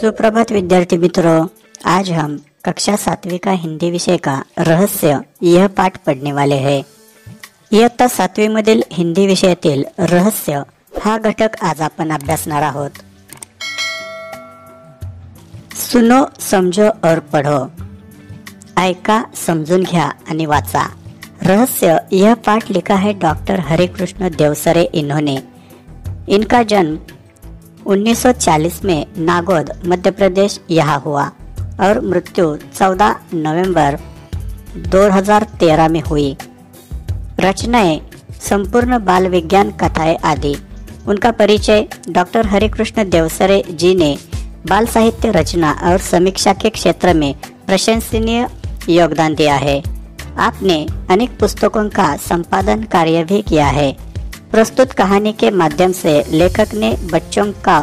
सुप्रभात विद्यार्थी मित्रों, आज हम कक्षा 7वीं का हिंदी विषय का रहस्य यह पाठ पढ़ने वाले हैं। इयत्ता 7वी मधील हिंदी विषयातील रहस्य हा घटक आज आपण अभ्यासणार आहोत। सुनो, समझो और पढ़ो। ऐका, समजून घ्या आणि वाचा। रहस्य यह पाठ लिखा है डॉक्टर हरिकृष्ण देवसरे इन्होंने। इनका जन्म 1940 में नागौद मध्य प्रदेश यहाँ हुआ और मृत्यु 14 नवंबर 2013 में हुई। रचनाएं संपूर्ण बाल विज्ञान कथाएं आदि। उनका परिचय डॉक्टर हरिकृष्ण देवसरे जी ने बाल साहित्य रचना और समीक्षा के क्षेत्र में प्रशंसनीय योगदान दिया है। आपने अनेक पुस्तकों का संपादन कार्य भी किया है। प्रस्तुत कहानी के माध्यम से लेखक ने बच्चों का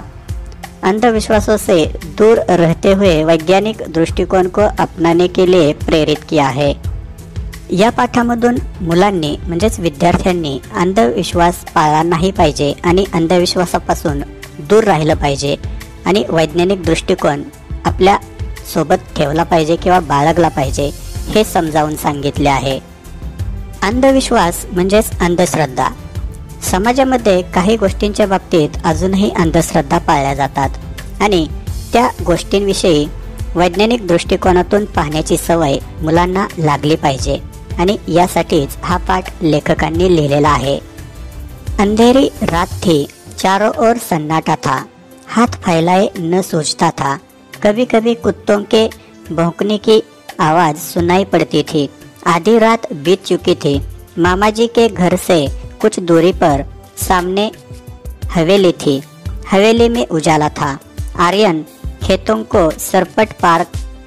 अंधविश्वासों से दूर रहते हुए वैज्ञानिक दृष्टिकोन को अपनाने के लिए प्रेरित किया है। या पाठामधून मुलांनी म्हणजेच विद्यार्थ्यांनी अंधविश्वास पाळला नाही पाहिजे आणि अंधविश्वासापासून दूर राहिलं पाहिजे आणि वैज्ञानिक दृष्टिकोन आपल्या सोबत ठेवला पाहिजे किंवा बाळगला पाहिजे हे समजावून सांगितले आहे। अंधविश्वास म्हणजेच अंधश्रद्धा। समाजामध्ये काही गोष्टींच्या बाबतीत अजूनही अंधश्रद्धा पाळल्या जातात आणि त्या गोष्टींविषयी वैज्ञानिक दृष्टिकोनातून पाहण्याची सवय मुलांना लागली पाहिजे आणि यासाठीच हा पाठ लेखकांनी लिहिलेला आहे। अंधेरी रात थी, चारों ओर सन्नाटा था, हाथ फैलाए न सूझता था। कभी कभी कुत्तों के भौंकने की आवाज सुनाई पड़ती थी। आधी रात बीत चुकी थी। मामा जी के घर से कुछ दूरी पर सामने हवेली थी। हवेली में उजाला था। आर्यन खेतों को सरपट पार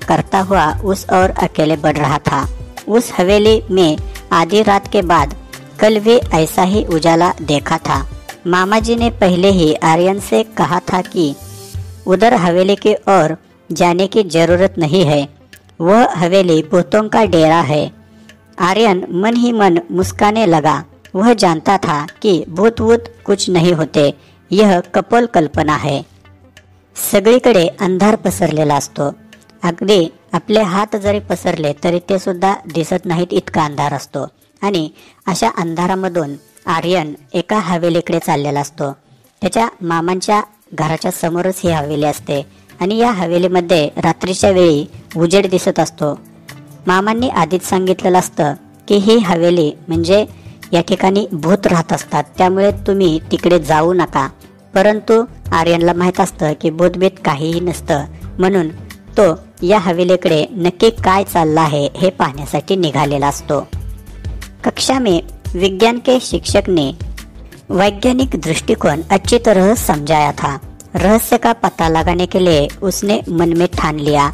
करता हुआ उस ओर अकेले बढ़ रहा था। उस हवेली में आधी रात के बाद कल भी ऐसा ही उजाला देखा था। मामा जी ने पहले ही आर्यन से कहा था कि उधर हवेली की ओर जाने की जरूरत नहीं है, वह हवेली भूतों का डेरा है। आर्यन मन ही मन मुस्काने लगा। वह जानता था कि भूत वूत कुछ नहीं होते, यह कपोल कल्पना है। सगळीकडे अंधार पसरलेला असतो। अगदी आपले हात जरी पसरले तरी ते सुद्धा दिसत नाहीत इतका अंधार असतो आणि अशा अंधारामधून आर्यन एका हवेलीकडे चाललेला असतो। त्याच्या मामांच्या घराच्या समोरच ही हवेली असते आणि या हवेलीमध्ये रात्रीच्या वेळी उजेड दिसत असतो। मामांनी आधीच सांगितलेलं असतं की ही हवेली म्हणजे या ठिकाणी भूत राहत असतात, त्यामुळे तुम्ही तिकडे जाऊ नका। परंतु आर्यनला माहित असतं की भूतभीत काहीही नसतं, म्हणून तो या हवेलीकडे नक्की काय चाललं आहे हे पाहण्यासाठी निघालेला असतो। कक्षा में विज्ञान के शिक्षक ने वैज्ञानिक दृष्टिकोण अच्छी तरह समझाया था। रहस्य का पता लगाने के लिए उसने मन में ठान लिया।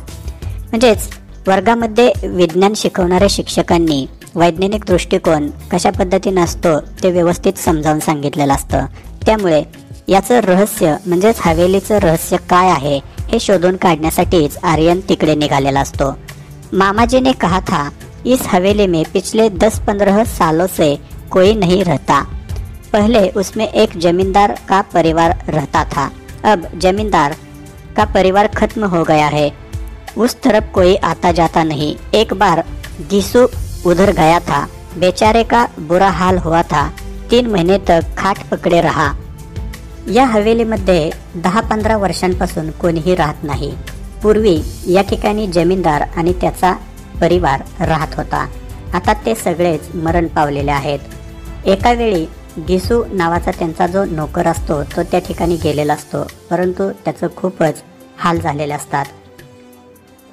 म्हणजेच वर्गामध्ये विज्ञान शिकवणाऱ्या शिक्षकांनी वैज्ञानिक दृष्टिकोन कशा पद्धतीने असतो ते व्यवस्थित समजावून सांगितलेलं असतं। त्यामुळे याचं रहस्य म्हणजेच हवेलीचं रहस्य काय आहे हे शोधून काढण्यासाठीच आर्यन तिकडे निघालेला असतो। मामाजी ने कहा था, इस हवेली में पिछले 10-15 सालों से कोई नहीं रहता। पहले उसमें एक जमींदार का परिवार रहता था, अब जमींदार का परिवार खत्म हो गया है। उस तरफ कोई आता जाता नहीं। एक बार गीसू उधर गया था, बेचारे का बुरा हाल हुआ था। 3 महीने तक खाट पकड़े रहा। या हवेलीमध्ये 10-15 वर्षांपासून कोणीही राहत नाही। पूर्वी या ठिकाणी जमीनदार आणि त्याचा परिवार राहत होता, आता ते सगळेच मरण पावलेले आहेत। एका वेळी गिसू नावाचा त्यांचा जो नोकर असतो तो त्या ठिकाणी गेलेला असतो, परंतु त्याचं खूपच हाल झालेले असतात।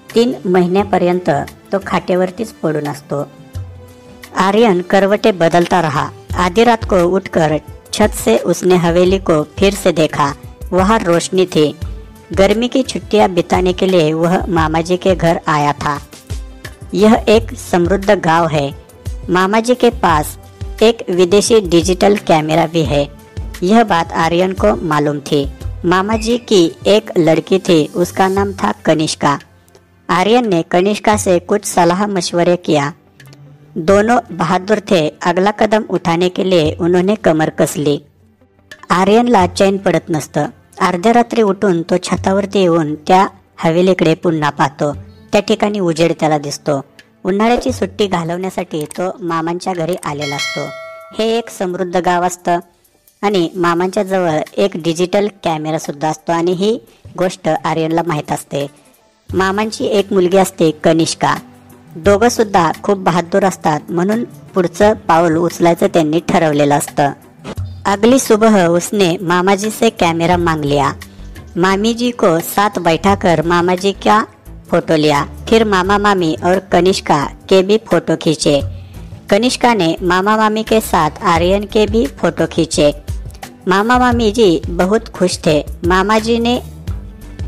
3 महीन्यापर्यंत तो खाटेवरतीच पडून असतो। आर्यन करवटे बदलता रहा। आधी रात को उठकर छत से उसने हवेली को फिर से देखा। वहाँ रोशनी थी। गर्मी की छुट्टियां बिताने के लिए वह मामाजी के घर आया था। यह एक समृद्ध गांव है। मामाजी के पास एक विदेशी डिजिटल कैमरा भी है। यह बात आर्यन को मालूम थी। मामाजी की एक लड़की थी, उसका नाम था कनिष्का। आर्यन ने कनिष्का से कुछ सलाह मशवरे किया। दोनों बहादुर थे। अगला कदम उठाने के लिए उन्होंने कमर कस ली। आर्यनला चैन पडत नसतं। अर्ध्या रात्री उठून तो छतावरती येऊन त्या हवेलीकडे पुन्हा पाहतो. त्या ठिकाणी उजेड त्याला दिसतो. उन्हाळ्याची सुट्टी घालवण्यासाठी तो मामांच्या घरी आलेला असतो. हे एक समृद्ध गाव असतं आणि मामांच्या जवळ एक डिजिटल कॅमेरा सुद्धा असतो आणि ही गोष्ट आर्यनला माहीत असते. मामांची एक मुलगी असते कनिष्का. दोघं सुद्धा खूप बहादूर असतात म्हणून पुढचं पाऊल उचलायचं त्यांनी ठरवलेलं असतं. अगली सुबह उसने मामाजी से कैमरा मांग लिया. मामी जी को साथ बैठा कर मामा जी का फोटो लिया. फिर मामा मामी और कनिष्का के भी फोटो खींचे. कनिष्का ने मामा मामी के साथ आर्यन के भी फोटो खींचे. मामा मामी जी बहुत खुश थे. मामा जी ने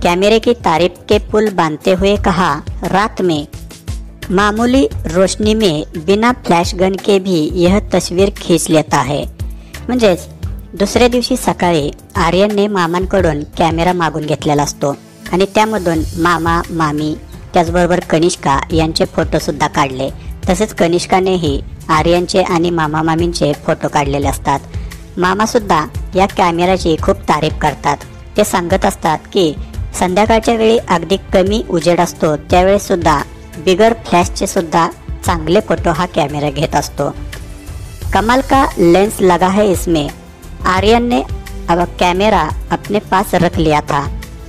कैमरे की तारीफ के पुल बांधते हुए कहा, रात में मामूली रोशनी में बिना फ्लॅश गन के भी यह तस्वीर खींच लेता है. म्हणजेच दुसऱ्या दिवशी सकाळी आर्यनने मामांकडून कॅमेरा मागून घेतलेला असतो आणि त्यामधून मामा मामी त्याचबरोबर कनिष्का यांचे फोटो सुद्धा काढले. तसेच कनिष्कानेही आर्यनचे आणि मामा मामींचे फोटो काढलेले असतात. मामा सुद्धा या कॅमेऱ्याची खूप तारीफ करतात. ते सांगत असतात की संध्याकाळच्या वेळी अगदी कमी उजेड असतो त्यावेळेस सुद्धा बिगर फ्लॅशचे सुद्धा चांगले फोटो हा कॅमेरा घेत असतो. कमाल का लेंस लगा है इसमें. आर्यन ने अब कैमरा अपने पास रख लिया था.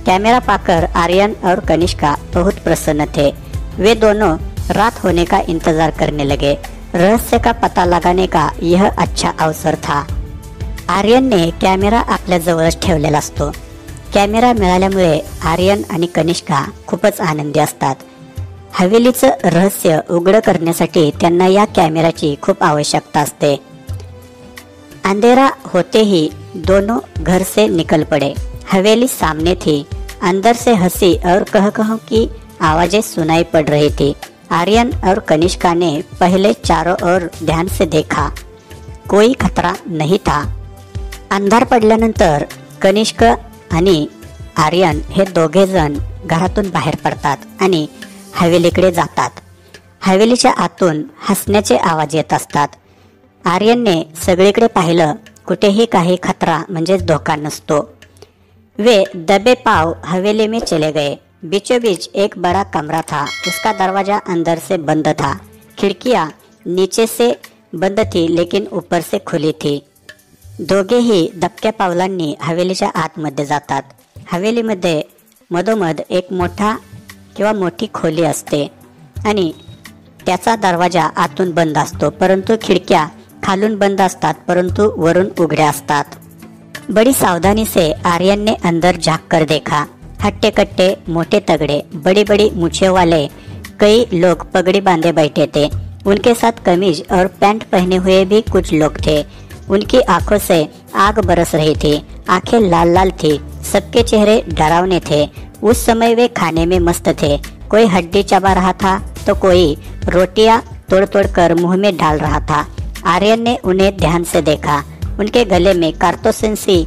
कैमरा पाकर आर्यन और कनिष्का बहुत प्रसन्न थे. वे दोनों रात होने का इंतजार करने लगे. रहस्य का पता लगाने का यह अच्छा अवसर था. आर्यनने कॅमेरा आपल्या जवळच ठेवलेला असतो. कॅमेरा मिळाल्यामुळे आर्यन आणि कनिष्का खूपच आनंदी असतात. हवेलीचं रहस्य उघड करण्यासाठी त्यांना या कॅमेराची खूप आवश्यकता असते. अंधेरा होते ही दोनों घर से निकल पड़े. हवेली सामने थी. अंदर से हंसी और कहकहों की आवाजें सुनाई पड़ रही थी. आर्यन और कनिष्का ने पहले चारों ओर ध्यान से देखा. कोई खतरा नहीं था. अंधार पडल्यानंतर कनिष्क आणि आर्यन हे दोघे जण घरातून बाहेर पडतात आणि हवेलीकडे जातात. हवेलीच्या आतून हसण्याचे आवाज येत असतात. आर्यनने सगळीकडे पाहिलं. कुठेही काही खतरा म्हणजेच धोका नसतो. वे दबे पाव हवेली में चले गए. बीचों बीच एक बड़ा कमरा था. उसका दरवाजा अंदर से बंद था. खिड़कियां नीचे से बंद थी लेकिन ऊपर से खुली थी. दोघेही दबक्या पावलांनी हवेलीच्या आतमध्ये जातात. हवेलीमध्ये मधोमध एक मोठा किंवा मोठी खोली असते आणि त्याचा दरवाजा आतून बंद असतो परंतु खिडक्या खालून बंद असतात परंतु वरून उघड्या असतात. बड़ी सावधानी से आर्यन ने अंदर झांक कर देखा. हट्टे कट्टे मोटे तगड़े बड़ी बड़ी मूछे वाले कई लोग पगड़ी बांधे बैठे थे. उनके साथ कमीज और पैंट पहने हुए भी कुछ लोग थे. उनकी आंखों से आग बरस रही थी. आंखें लाल लाल थी. सबके चेहरे डरावने थे. उस समय वे खाने में मस्त थे. कोई हड्डी चबा रहा था तो कोई रोटियां तोड़ तोड़ कर मुंह में डाल रहा था. आर्यन ने उन्हें ध्यान से देखा. उनके गले में कारतूस सी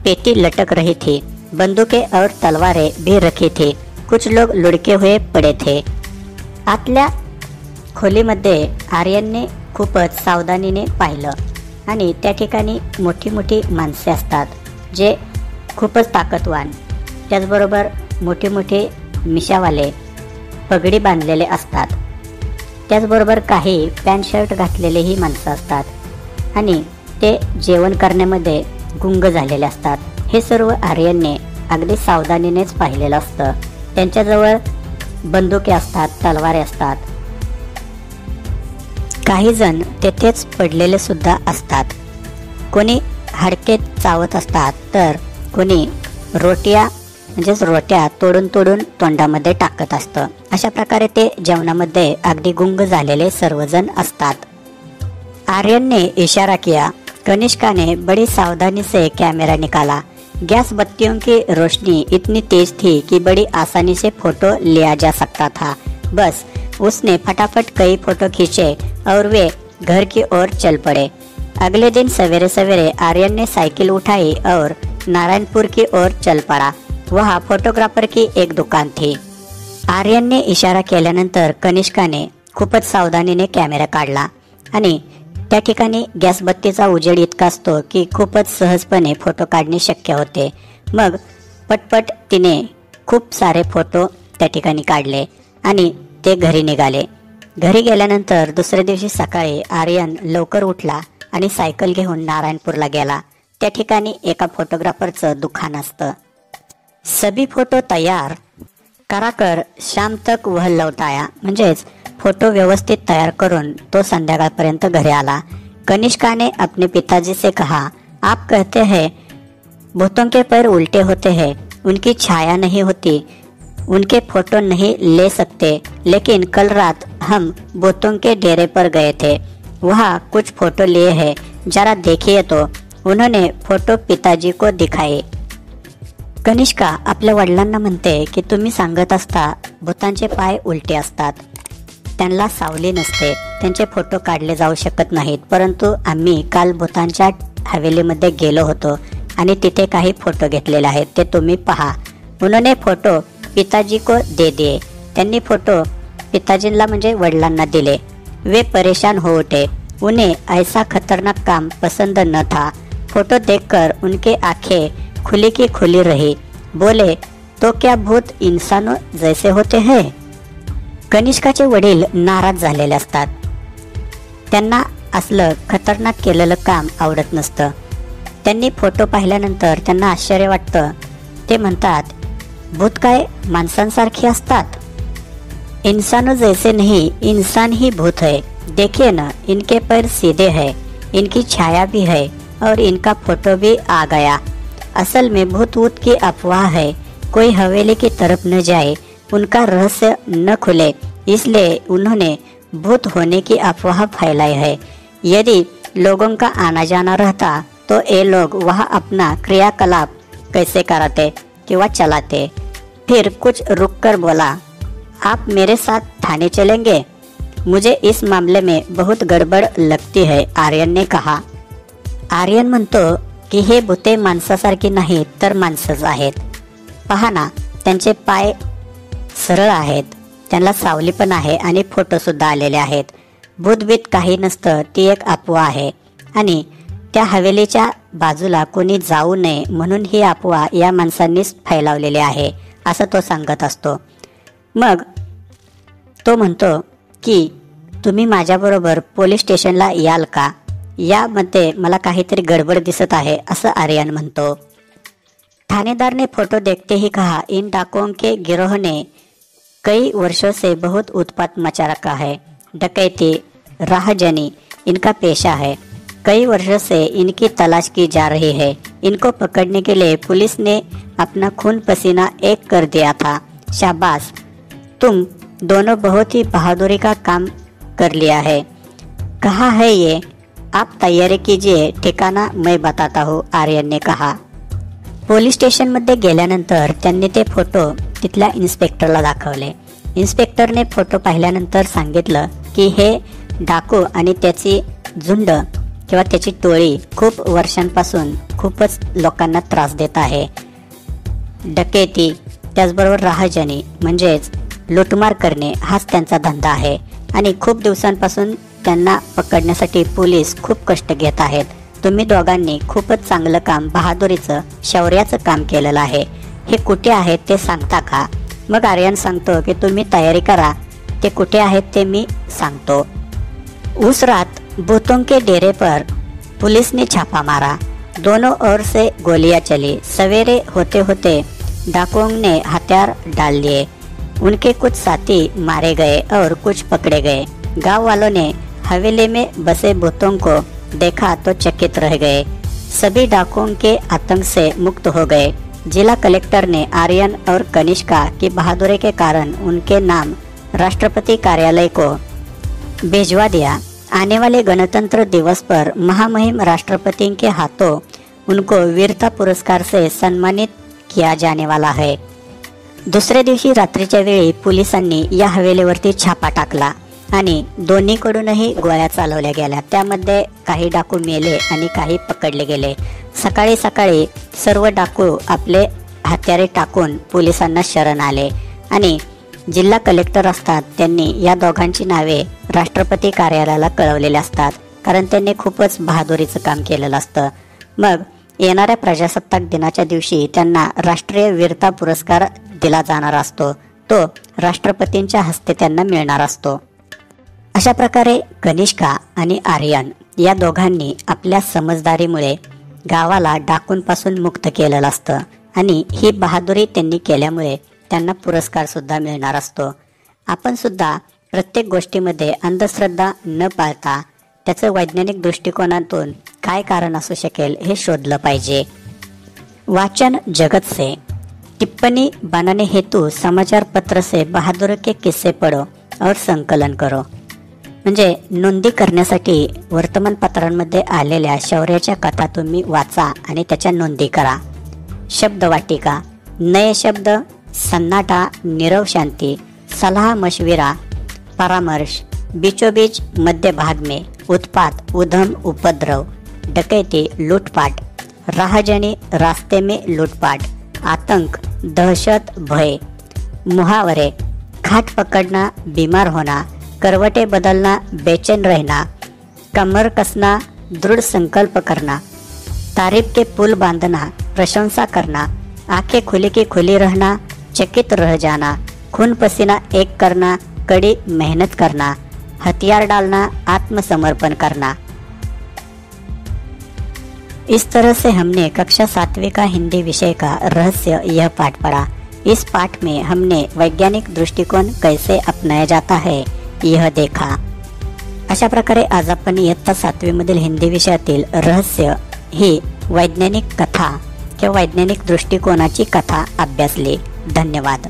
पेटी लटक रही थी. बंदूकें और तलवारें भी रखी थी. कुछ लोग लुढ़के हुए पड़े थे. आतल्या खोलीमध्ये आर्यनने खूपच सावधानीने पाहिलं आणि त्या ठिकाणी मोठी मोठी माणसे असतात जे खूपच ताकदवान. त्याचबरोबर मोठे मोठे मिशावाले पगडी बांधलेले असतात. त्याचबरोबर काही पॅन्ट शर्ट घातलेलेही माणसं असतात आणि ते जेवण करण्यामध्ये गुंग झालेले असतात. हे सर्व आर्यनने अगदी सावधानीनेच पाहिलेलं असतं. त्यांच्याजवळ बंदुके असतात, तलवारे असतात. काही जण तेथेच पडलेले सुद्धा असतात. कोणी हाडके चावत असतात तर कोणी रोट्या तोडून तोडून तोंडामध्ये टाकत असतं. अशा प्रकारे ते जेवणामध्ये अगदी गुंग झालेले सर्वजण असतात. आर्यन ने इशारा किया. कनिष्का ने बड़ी सावधानी से कैमरा निकाला. गैस बत्तियों की रोशनी इतनी तेज थी कि बड़ी आसानी से फोटो लिया जा सकता था. बस उसने फटाफट कई फोटो खींचे और वे घर की ओर चल पड़े. अगले दिन सवेरे सवेरे आर्यन ने साइकिल उठाई और नारायणपुर की ओर चल पड़ा. वहाँ फोटोग्राफर की एक दुकान थी. आर्यनने इशारा केल्यानंतर कनिष्काने खूपच सावधानीने कॅमेरा काढला आणि त्या ठिकाणी गॅस बत्तीचा उजेड इतका असतो की खूपच सहजपणे फोटो काढणे शक्य होते. मग पटपट तिने खूप सारे फोटो त्या ठिकाणी काढले आणि ते घरी निघाले. घरी गेल्यानंतर दुसऱ्या दिवशी सकाळी आर्यन लवकर उठला आणि सायकल घेऊन नारायणपूरला गेला. त्या ठिकाणी एका फोटोग्राफरचं दुकान असतं. सभी फोटो तयार कराकर शाम तक वह लौट आया. म्हणजेच फोटो व्यवस्थित तयार करून तो संध्याकाळपर्यंत घरी आला. कनिष्का ने अपने पिताजी से कहा, आप कहते हैं भूतों के पैर उल्टे होते हैं, उनकी छाया नहीं होती, उनके फोटो नहीं ले सकते, लेकिन कल रात हम भूतों के डेरे पर गए थे, वहाँ कुछ फोटो लिए हैं, जरा देखिए. तो उन्होंने फोटो पिताजी को दिखाए. कनिष्का आपल्या वडिलांना म्हणते की तुम्ही सांगत असता भूतांचे पाय उलटे असतात, त्यांना सावली नसते, त्यांचे फोटो काढले जाऊ शकत नाहीत, परंतु आम्ही काल भूतांच्या हवेलीमध्ये गेलो होतो आणि तिथे काही फोटो घेतलेले आहेत, ते तुम्ही पहा. उन्होंने फोटो पिताजी को दे दिए. त्यांनी फोटो पिताजींना म्हणजे वडिलांना दिले. वे परेशान हो उठे. उन्हें ऐसा खतरनाक काम पसंद न था. फोटो देखकर उनके आंखें खुली की खुली रही. बोले, तो क्या भूत इंसानों जैसे होते हैं? कनिष्काचे वडील नाराज झालेले असतात. त्यांना असलं खतरनाक केलेलं काम आवडत नसतं. त्यांनी फोटो पाहिल्यानंतर त्यांना आश्चर्य वाटतं. ते म्हणतात, भूत काय माणसांसारखे असतात? इंसानों जैसे नहीं, इंसान ही भूत है. देखिए ना, इनके पैर सीधे हैं, इनकी छाया भी है और इनका फोटो भी आ गया. असल में भूत वूत की अफवाह है. कोई हवेली की तरफ न जाए, उनका रहस्य न खुले, इसलिए उन्होंने भूत होने की अफवाह फैलाई है. यदि लोगों का आना जाना रहता तो ये लोग वहाँ अपना क्रियाकलाप कैसे कराते किंवा चलाते. फिर कुछ रुककर बोला, आप मेरे साथ थाने चलेंगे? मुझे इस मामले में बहुत गड़बड़ लगती है, आर्यन ने कहा. आर्यन म्हणतो की हे भूते माणसासारखी नाहीत तर माणसंच आहेत. पहा ना, त्यांचे पाय सरळ आहेत, त्यांना सावली पण आहे आणि फोटो सुद्धा आलेले आहेत. भूतभीत काही नसतं, ती एक अफवा आहे आणि त्या हवेलीच्या बाजूला कोणी जाऊ नये म्हणून ही अफवा या माणसांनीच फैलावलेली आहे, असं तो सांगत असतो. मग तो म्हणतो की तुम्ही माझ्याबरोबर पोलीस स्टेशनला याल का? यामध्ये मला काहीतरी गडबड दिसत आहे, असं आर्यन म्हणतो. थानेदार ने फोटो देखते ही कहा, इन डाकुओं के गिरोह ने कई वर्षों से बहुत उत्पात मचा रखा है. डकैती, राहजनी इनका पेशा है. कई वर्षों से इनकी तलाश की जा रही है. इनको पकड़ने के लिए पुलिस ने अपना खून पसीना एक कर दिया था. शाबाश, तुम दोनों बहुत ही बहादुरी का काम कर लिया है. कहाँ है ये? आप तैयारी कीजिए, ठिकाना मैं बताता हूँ, आर्यन ने कहा. पोलीस स्टेशनमध्ये गेल्यानंतर त्यांनी ते फोटो तिथल्या इन्स्पेक्टरला दाखवले. इन्स्पेक्टरने फोटो पाहिल्यानंतर सांगितलं की हे डाकू आणि त्याची झुंड किंवा त्याची टोळी खूप वर्षांपासून खूपच लोकांना त्रास देत आहे. डकेती त्याचबरोबर राहजनी म्हणजेच लुटमार करणे हाच त्यांचा धंदा आहे आणि खूप दिवसांपासून त्यांना पकडण्यासाठी पोलीस खूप कष्ट घेत आहेत. तुम्ही दोघांनी खूपच चांगलं काम, बहादुरीचं, शौर्याचं काम केलेलं आहे. हे कुठे आहेत ते सांगता का? मग आर्यन सांगतो की तुम्ही तयारी करा, ते कुठे आहेत ते मी सांगतो. उस रात भूतों के डेरे पर पुलिस ने छापा मारा. दोनों ओर से गोलियां चली. सवेरे होते होते डाकुओं ने हथियार डाल दिए. उनके कुछ साथी मारे गए और कुछ पकड़े गए. गांव वालों ने हवेली में बसे भूतों को देखा तो चकित रह गए. सभी डाकुओं के आतंक से मुक्त हो गए. जिला कलेक्टर ने आर्यन और कनिष्का की बहादुरी के कारण उनके नाम राष्ट्रपति कार्यालय को भिजवा दिया. आने वाले गणतंत्र दिवस पर महामहिम राष्ट्रपति के हाथों उनको वीरता पुरस्कार से सम्मानित किया जाने वाला है. दुसऱ्या दिवशी रात्रीच्या वेळी पोलिसांनी या हवेलीवरती छापा टाकला आणि दोन्हीकडूनही गोळ्या चालवल्या गेल्या. त्यामध्ये काही डाकू मेले आणि काही पकडले गेले. सकाळी सकाळी सर्व डाकू आपले हत्यारे टाकून पोलिसांना शरण आले आणि जिल्हा कलेक्टर असतात त्यांनी या दोघांची नावे राष्ट्रपती कार्यालयाला कळवलेली असतात, कारण त्यांनी खूपच बहादुरीचं काम केलेलं असतं. मग येणाऱ्या प्रजासत्ताक दिनाच्या दिवशी त्यांना राष्ट्रीय वीरता पुरस्कार दिला जाणार असतो तो राष्ट्रपतींच्या हस्ते त्यांना मिळणार असतो। अशा प्रकारे कनिष्का आणि आर्यन या दोघांनी आपल्या समजदारीमुळे गावाला डाकूंपासून मुक्त केलेलं असतं आणि ही बहादुरी त्यांनी केल्यामुळे त्यांना पुरस्कार सुद्धा मिळणार असतो। आपण सुद्धा प्रत्येक गोष्टीमध्ये अंधश्रद्धा न पाळता त्याचं वैज्ञानिक दृष्टिकोनातून काय कारण असू शकेल हे शोधलं पाहिजे। वाचन जगत से, टिप्पणी बनाने हेतु समाचार पत्र से बहादुर के किस्से पढ़ो और संकलन करो। म्हणजे नोंदी करण्यासाठी वर्तमानपत्रांमध्ये आलेल्या शौर्याच्या कथा तुम्ही वाचा आणि त्याच्या नोंदी करा। शब्द वाटिका, नए शब्द, सन्नाटा, नीरव शांति, सलाह मशविरा, परामर्श, बीचों बीच, मध्य भाग में, उत्पात, उधम, उपद्रव, डकैती, लूटपाट, राहजनी, रास्ते में लूटपाट, आतंक, दहशत, भय, मुहावरे, घाट पकड़ना, बीमार होना, करवटे बदलना, बेचैन रहना, कमर कसना, दृढ़ संकल्प करना, तारीफ के पुल बांधना, प्रशंसा करना, आंखें खुली की खुली रहना, चकित रह जाना, खून पसीना एक करना, कड़ी मेहनत करना, हथियार डालना, आत्मसमर्पण करना। इस तरह से हमने कक्षा 7वीं का हिंदी विषय का रहस्य यह पाठ पढ़ा। इस पाठ में हमने वैज्ञानिक दृष्टिकोन कैसे अपनाया जाता है यह देखा। अशा प्रकारे आज आपण इयत्ता 7वी मधील हिंदी विषयातील रहस्य ही वैज्ञानिक कथा किंवा वैज्ञानिक दृष्टिकोनाची कथा अभ्यासली। धन्यवाद।